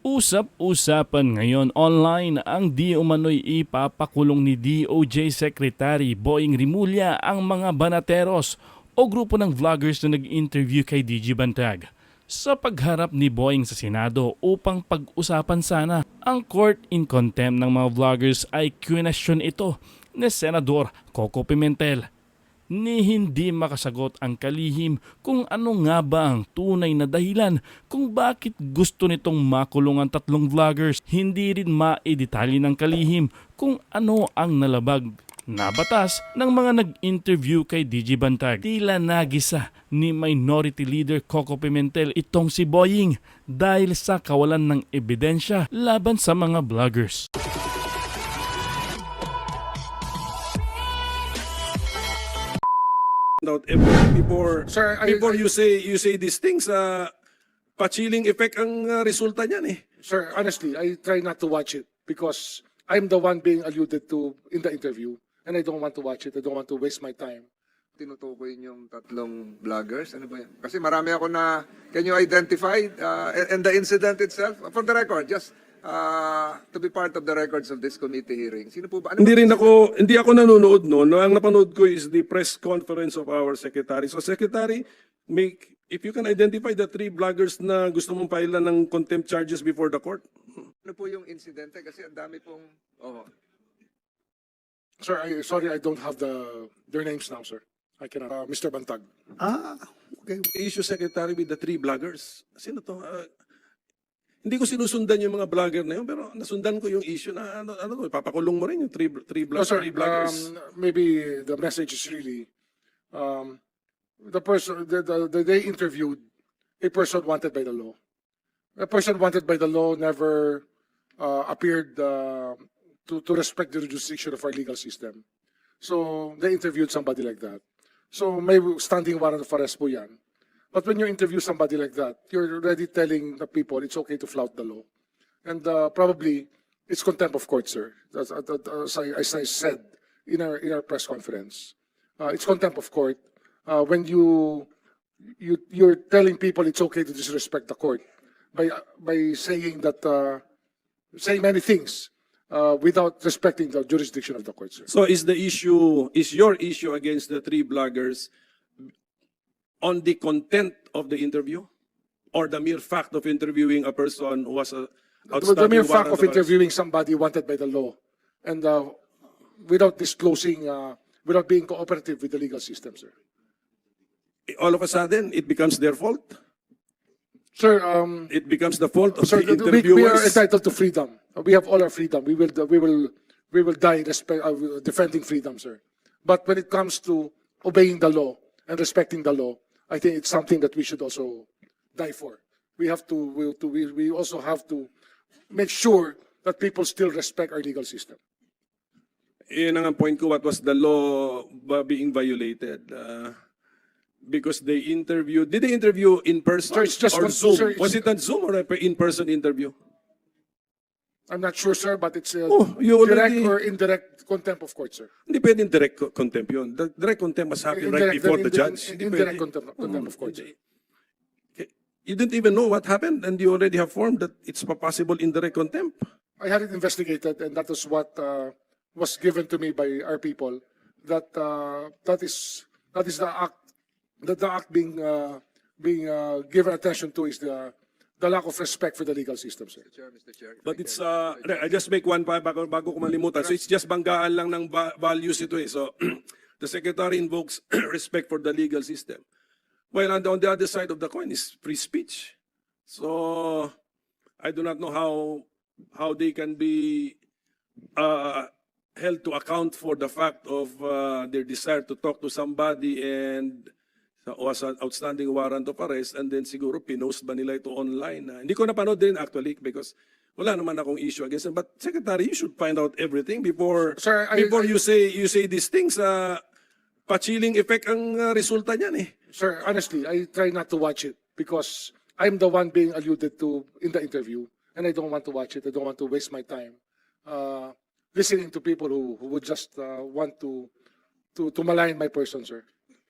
Usap-usapan ngayon online ang di umano'y ipapakulong ni DOJ Secretary Boying ang mga banateros o grupo ng vloggers na nag-interview kay DG Bantag sa pagharap ni Boying sa Senado upang pag-usapan sana. Ang court in contempt ng mga vloggers ay question ito ni Senador KOKO Pimentel. Ni hindi makasagot ang kalihim kung ano nga ba ang tunay na dahilan kung bakit gusto nitong makulong ang tatlong vloggers. Hindi rin maidetalye ng kalihim kung ano ang nalabag na batas ng mga nag-interview kay DG Bantag. Tila nagisa ni Minority Leader KOKO Pimentel itong si Boying dahil sa kawalan ng ebidensya laban sa mga vloggers. Out everything before Sir, before you say these things, pa-chilling effect ang resulta niyan eh. Sir, honestly, I try not to watch it because I'm the one being alluded to in the interview and I don't want to watch it. I don't want to waste my time. Tinutukoy yung tatlong vloggers? Ano ba yan? Kasi marami ako na, can you identify and the incident itself? For the record, just to be part of the records of this committee hearing. Sino po ba? Ano Hindi ako nanonood no. Ang napanood ko is the press conference of our secretary. So secretary, if you can identify the 3 vloggers na gusto mong pailan ng contempt charges before the court. Ano po yung insidente? Kasi ang dami pong... Oh. Sir, sorry, I don't have their names now, sir. I cannot. Mr. Bantag. Okay. Issue secretary with the 3 vloggers. Sino to? Hindi ko sinusundan yung mga vlogger na yun, pero nasundan ko yung issue na papakulong mo rin yung 3 No, sir, vloggers. maybe the message is really the person they interviewed a person wanted by the law. A person wanted by the law never appeared to respect the jurisdiction of our legal system. So they interviewed somebody like that. So may standing warrant of arrest po yan. But when you interview somebody like that, you're already telling the people it's okay to flout the law. And probably it's contempt of court, sir. As I said in our press conference. It's contempt of court when you're telling people it's okay to disrespect the court by saying that saying many things without respecting the jurisdiction of the court, sir. So is your issue against the 3 vloggers on the content of the interview or the mere fact of interviewing a person who was The mere fact of interviewing somebody wanted by the law and without disclosing, without being cooperative with the legal system, sir. all of a sudden it becomes their fault? Sir, It becomes the fault of sir, the we are interviewers? entitled to freedom. We have all our freedom. We will die defending freedom, sir. But when it comes to obeying the law and respecting the law, I think it's something that we should also die for. We also have to make sure that people still respect our legal system. Yun ang point ko, what was the law being violated? Because they interviewed, did they interview in person Sir, it's just or one- Zoom? sir, Was it on Zoom or an in-person interview? I'm not sure, sir, but it's you direct already- or indirect contempt of court, sir. Hindi pwedeng direct contempt yun. The direct contempt must happen right before the judge. Hindi Indirect pwede. contempt of court, sir. You didn't even know what happened and you already have formed that it's a possible indirect contempt. I had it investigated, and that is what was given to me by our people. That is the act. That the act being given attention to is the lack of respect for the legal system, sir. Mr. Chair. But it's, I just make one pa bago ko malimutan. So it's just banggaan lang ng values ito eh. So the Secretary invokes respect for the legal system. While on the other side of the coin is free speech. So I do not know how they can be held to account for the fact of their desire to talk to somebody and was an outstanding warrant of arrest and then siguro pinost ba nila ito online. Hindi ko napanood din actually because wala naman akong issue against them. But Secretary, you should find out everything before Sir, you say these things. Pa-chilling effect ang resulta niyan eh. Sir, honestly, I try not to watch it because I'm the one being alluded to in the interview, and I don't want to watch it. I don't want to waste my time listening to people who would just want to malign my person, sir.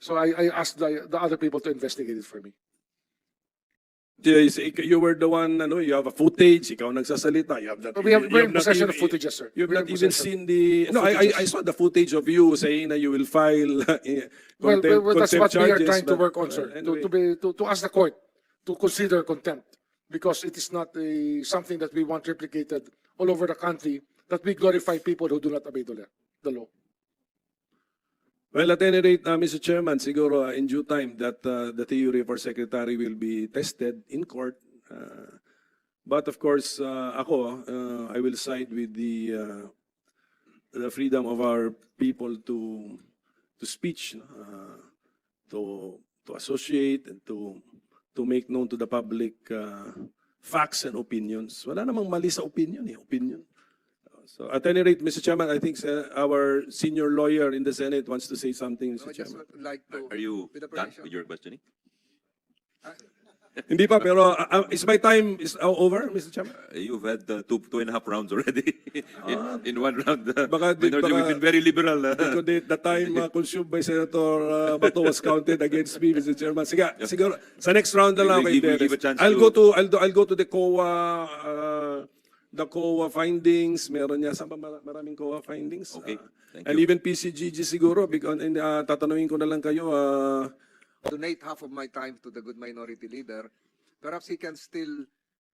So I asked the other people to investigate it for me. You were the one, you have a footage, ikaw nagsasalita, you have that. We're in possession of footages, sir. You've We're not in even possession seen the, no, I saw the footage of you saying that you will file That's what contempt we are charges, trying to but, work on, sir. anyway. To ask the court to consider contempt, because it is not something that we want replicated all over the country, that we glorify people who do not obey the law. Well, at any rate, Mr. Chairman, siguro in due time that the theory for secretary will be tested in court. But of course, I will side with the freedom of our people to speech, to associate and to make known to the public facts and opinions. Wala namang mali sa opinion, opinion. So at any rate, Mr. Chairman, I think our senior lawyer in the Senate wants to say something, No, Mr. I just Chairman. would like to, Are you with the done permission. with your questioning? Hindi pa, pero is my time over, Mr. Chairman? You've had two and a half rounds already. in one round, Baka- we've been very liberal. The time consumed by Senator Bato was counted against me, Mr. Chairman. Sige, siguro sa next round na lang We'll kay give a chance I'll to- go to the COA findings. Meron niya sa maraming COA findings. Okay, thank And you. even PCGG siguro because tatanungin ko na lang kayo Donate half of my time to the good minority leader. Perhaps he can still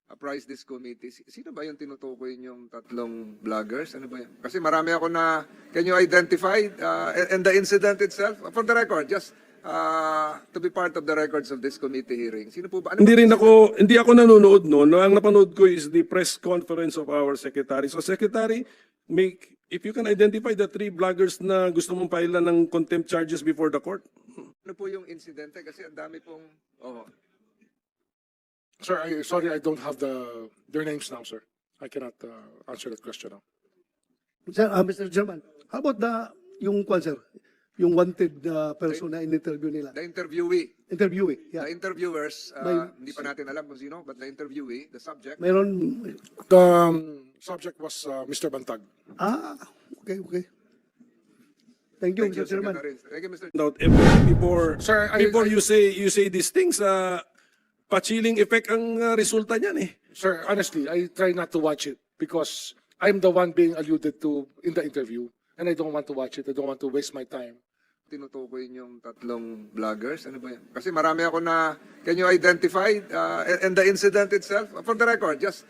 apprise this committee. Sino ba yung tinutukoy yung tatlong vloggers? Ano ba yan? Kasi marami ako na, can you identify and the incident itself? For the record, just to be part of the records of this committee hearing. Sino po ba? Ano hindi ako nanonood noon. Ang napanood ko is the press conference of our secretary. So secretary, if you can identify the 3 vloggers na gusto mong pailan ng contempt charges before the court. Ano po yung insidente? Kasi ang dami pong... Oh. Sir, sorry, I don't have their names now, sir. I cannot answer that question now. Sir, Mr. Chairman, how about yung kwan, sir? Yung wanted person na in-interview nila. The interviewee. Interviewee, yeah. The interviewers, May- hindi pa natin alam kung sino, but the interviewee, the subject. Mayroon, The subject was Mr. Bantag. okay. Thank you, Mr. Chairman. Secretary. Thank you, Mr. Out everything before Sir, you say these things, pa-chilling effect ang resulta niyan eh. Sir, honestly, I try not to watch it because I'm the one being alluded to in the interview, and I don't want to watch it. I don't want to waste my time. Tinutukoy yung tatlong vloggers? Ano ba yan? Kasi marami ako na, can you identify and the incident itself? For the record, just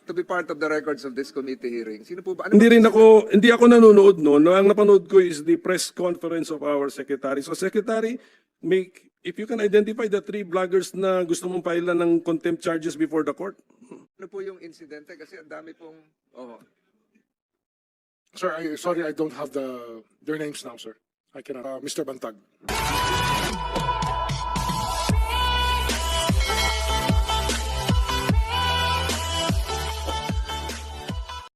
to be part of the records of this committee hearing. Sino po ba? Ano Hindi ako nanonood noon. Ang napanood ko is the press conference of our secretary. So secretary, if you can identify the 3 vloggers na gusto mong pailan ng contempt charges before the court. Ano po yung insidente? Kasi ang dami pong... Oh. Sir, sorry, I don't have their names now, sir. I cannot. Mr. Bantag.